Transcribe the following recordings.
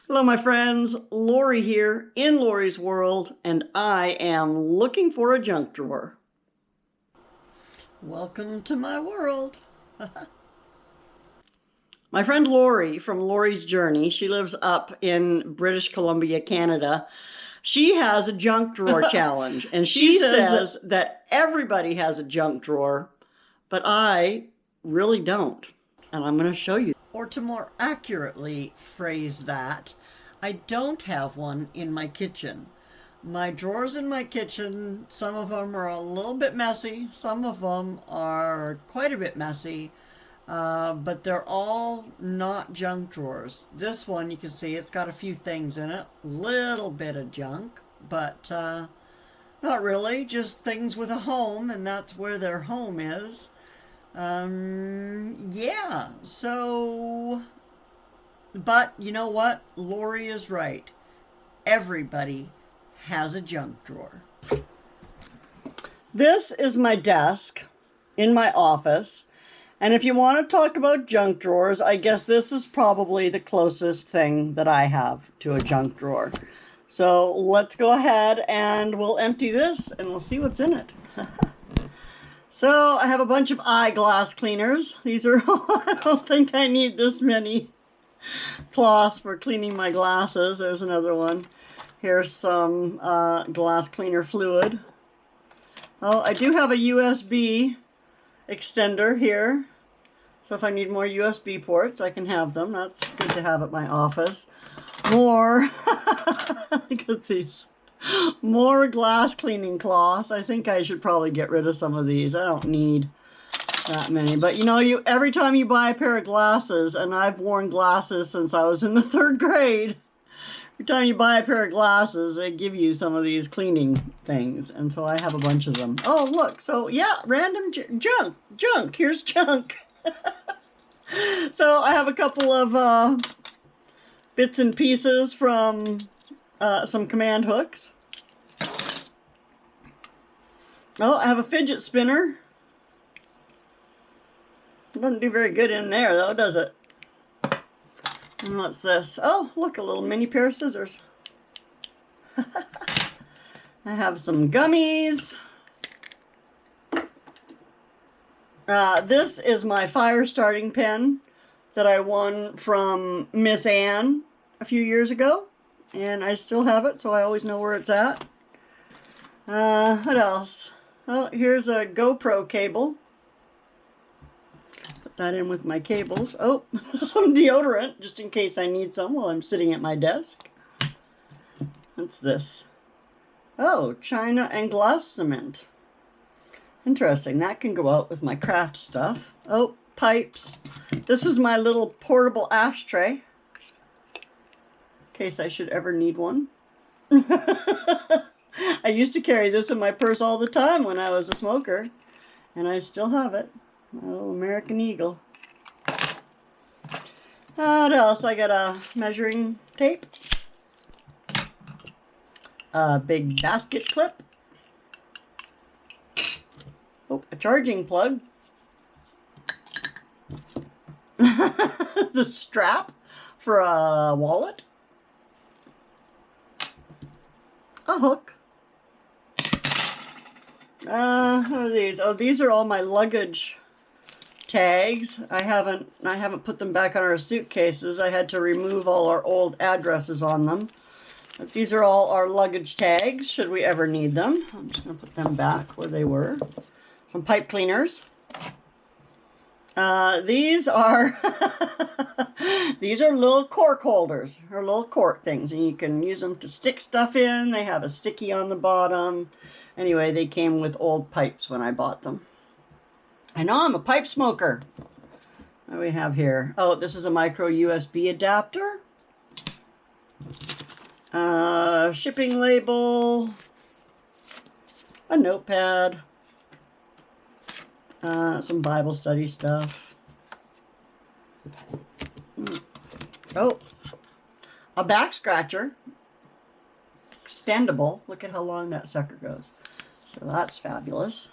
Hello, my friends. Lorrie here in Lorrie's World, and I am looking for a junk drawer. Welcome to my world. My friend Lorrie from Lorrie's Journey, she lives up in British Columbia, Canada. She has a junk drawer challenge, and she says that everybody has a junk drawer, but I really don't. And I'm going to show you. Or to more accurately phrase that, I don't have one in my kitchen. My drawers in my kitchen, some of them are a little bit messy, some of them are quite a bit messy, but they're all not junk drawers. This one, you can see it's got a few things in it, little bit of junk, but not really, just things with a home, and that's where their home is. Yeah, so, but you know what? Lorrie is right. Everybody has a junk drawer. This is my desk in my office. And if you want to talk about junk drawers, I guess this is probably the closest thing that I have to a junk drawer. So let's go ahead and we'll empty this and we'll see what's in it. So I have a bunch of eyeglass cleaners. These are, I don't think I need this many cloths for cleaning my glasses. There's another one. Here's some glass cleaner fluid. Oh, I do have a USB extender here. So if I need more USB ports, I can have them. That's good to have at my office. More, look at these. More glass cleaning cloths. I think I should probably get rid of some of these. I don't need that many. But you know, every time you buy a pair of glasses, and I've worn glasses since I was in the 3rd grade, every time you buy a pair of glasses, they give you some of these cleaning things. And so I have a bunch of them. Oh, look. So yeah, random junk. Here's junk. So I have a couple of bits and pieces from some command hooks. Oh, I have a fidget spinner. It doesn't do very good in there though, does it? And what's this? Oh, look, a little mini pair of scissors. I have some gummies. This is my fire starting pen that I won from Miss Ann a few years ago. And I still have it, so I always know where it's at. What else? Oh, here's a GoPro cable. Put that in with my cables. Oh, some deodorant, just in case I need some while I'm sitting at my desk. What's this? Oh, china and glass cement. Interesting, that can go out with my craft stuff. Oh, pipes. This is my little portable ashtray, in case I should ever need one. I used to carry this in my purse all the time when I was a smoker, and I still have it. My little American Eagle. What else? I got a measuring tape, a big basket clip, oh, a charging plug, the strap for a wallet, a hook. What are these? Oh, these are all my luggage tags. I haven't put them back on our suitcases. I had to remove all our old addresses on them. But these are all our luggage tags, should we ever need them. I'm just going to put them back where they were. Some pipe cleaners. These are these are little cork holders, or little cork things, and you can use them to stick stuff in. They have a sticky on the bottom. Anyway, they came with old pipes when I bought them. I know I'm a pipe smoker. What do we have here? Oh, this is a micro USB adapter. Shipping label. A notepad. Some Bible study stuff. Oh, a back scratcher. Extendable. Look at how long that sucker goes. So that's fabulous.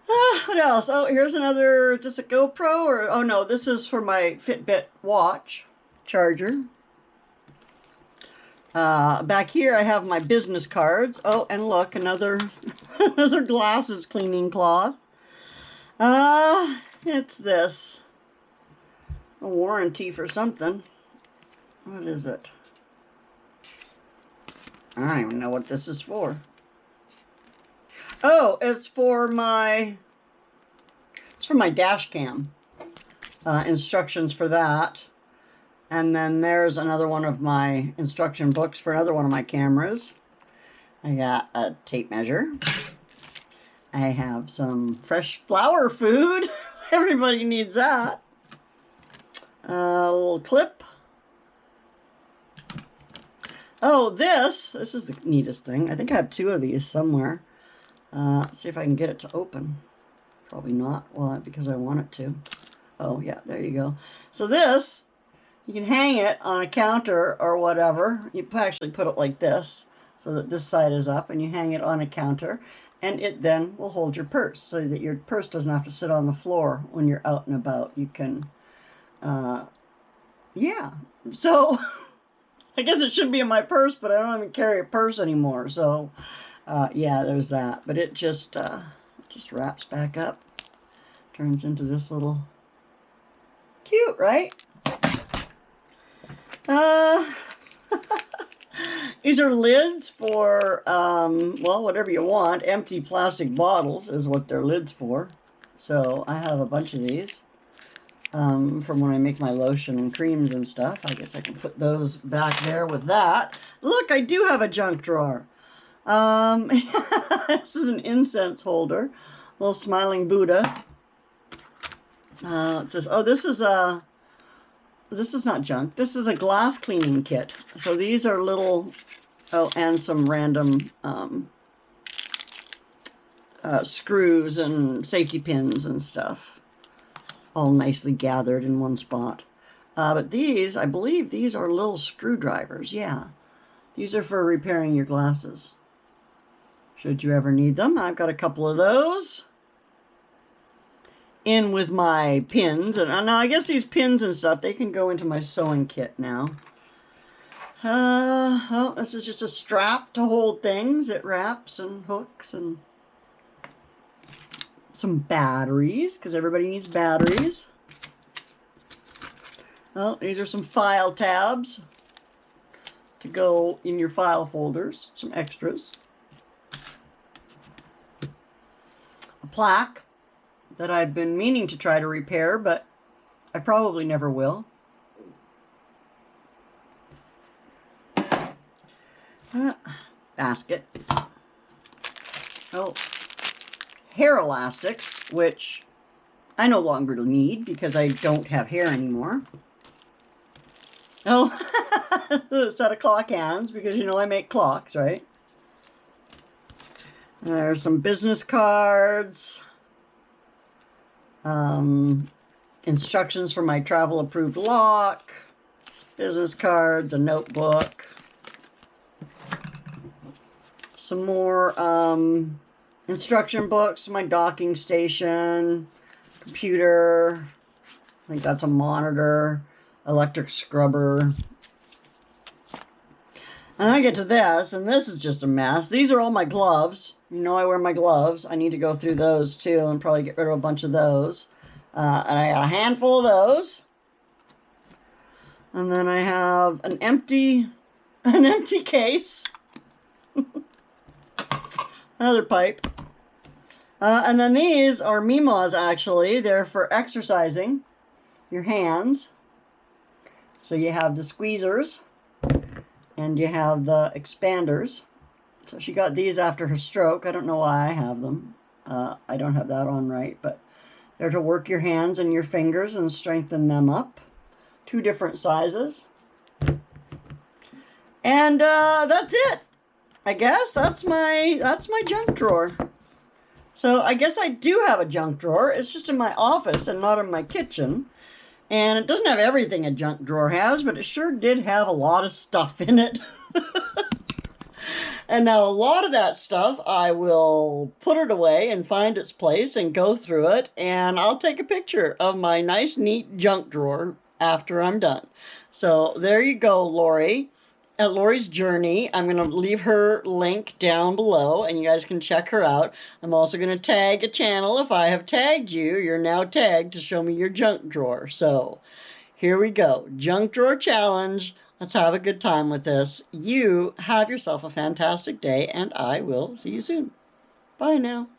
What else? Oh, here's another, is this a GoPro or, oh no, this is for my Fitbit watch charger. Back here I have my business cards. Oh, and look, another another glasses cleaning cloth. It's this. A warranty for something. What is it? I don't even know what this is for. Oh, it's for my dash cam. Instructions for that. And then there's another one of my instruction books for another one of my cameras. I got a tape measure. I have some fresh flower food. Everybody needs that. A little clip. Oh, this is the neatest thing. I think I have 2 of these somewhere. Let's see if I can get it to open. Probably not. Well, because I want it to. Oh, yeah, there you go. So this, you can hang it on a counter or whatever. You actually put it like this so that this side is up, and you hang it on a counter, and it then will hold your purse so that your purse doesn't have to sit on the floor when you're out and about. You can, yeah. So I guess it should be in my purse, but I don't even carry a purse anymore. So yeah, there's that. But it just wraps back up, turns into this little, cute, right? These are lids for, well, whatever you want. Empty plastic bottles is what they're lids for. So I have a bunch of these from when I make my lotion and creams and stuff. I guess I can put those back there with that. Look, I do have a junk drawer. This is an incense holder. Little smiling Buddha. It says, oh, this is not junk. This is a glass cleaning kit. So these are little, oh, and some random screws and safety pins and stuff, all nicely gathered in one spot. But these, I believe these are little screwdrivers. Yeah, these are for repairing your glasses, should you ever need them. I've got a couple of those in with my pins. And now I guess these pins and stuff, they can go into my sewing kit now. Oh, this is just a strap to hold things. It wraps and hooks, and some batteries, because everybody needs batteries. Oh, these are some file tabs to go in your file folders. Some extras. A plaque that I've been meaning to try to repair, but I probably never will. Basket. Oh, hair elastics, which I no longer need because I don't have hair anymore. Oh, a set of clock hands, because you know I make clocks, right? There's some business cards. Instructions for my travel approved lock, business cards, a notebook, some more instruction books, my docking station, computer, I think that's a monitor, electric scrubber. And I get to this, and this is just a mess. These are all my gloves. You know I wear my gloves. I need to go through those too and probably get rid of a bunch of those. And I got a handful of those. And then I have an empty case. Another pipe. And then these are Mimas, actually. They're for exercising your hands. So you have the squeezers and you have the expanders. So she got these after her stroke. I don't know why I have them. I don't have that on right, but they're to work your hands and your fingers and strengthen them up. 2 different sizes. And that's it. I guess that's my junk drawer. So I guess I do have a junk drawer. It's just in my office and not in my kitchen. And it doesn't have everything a junk drawer has, but it sure did have a lot of stuff in it. And now a lot of that stuff, I will put it away and find its place and go through it. And I'll take a picture of my nice, neat junk drawer after I'm done. So there you go, Lorrie. at Lorrie's Journey. I'm going to leave her link down below and you guys can check her out. I'm also going to tag a channel. If I have tagged you, you're now tagged to show me your junk drawer. So here we go. Junk drawer challenge. Let's have a good time with this. You have yourself a fantastic day and I will see you soon. Bye now.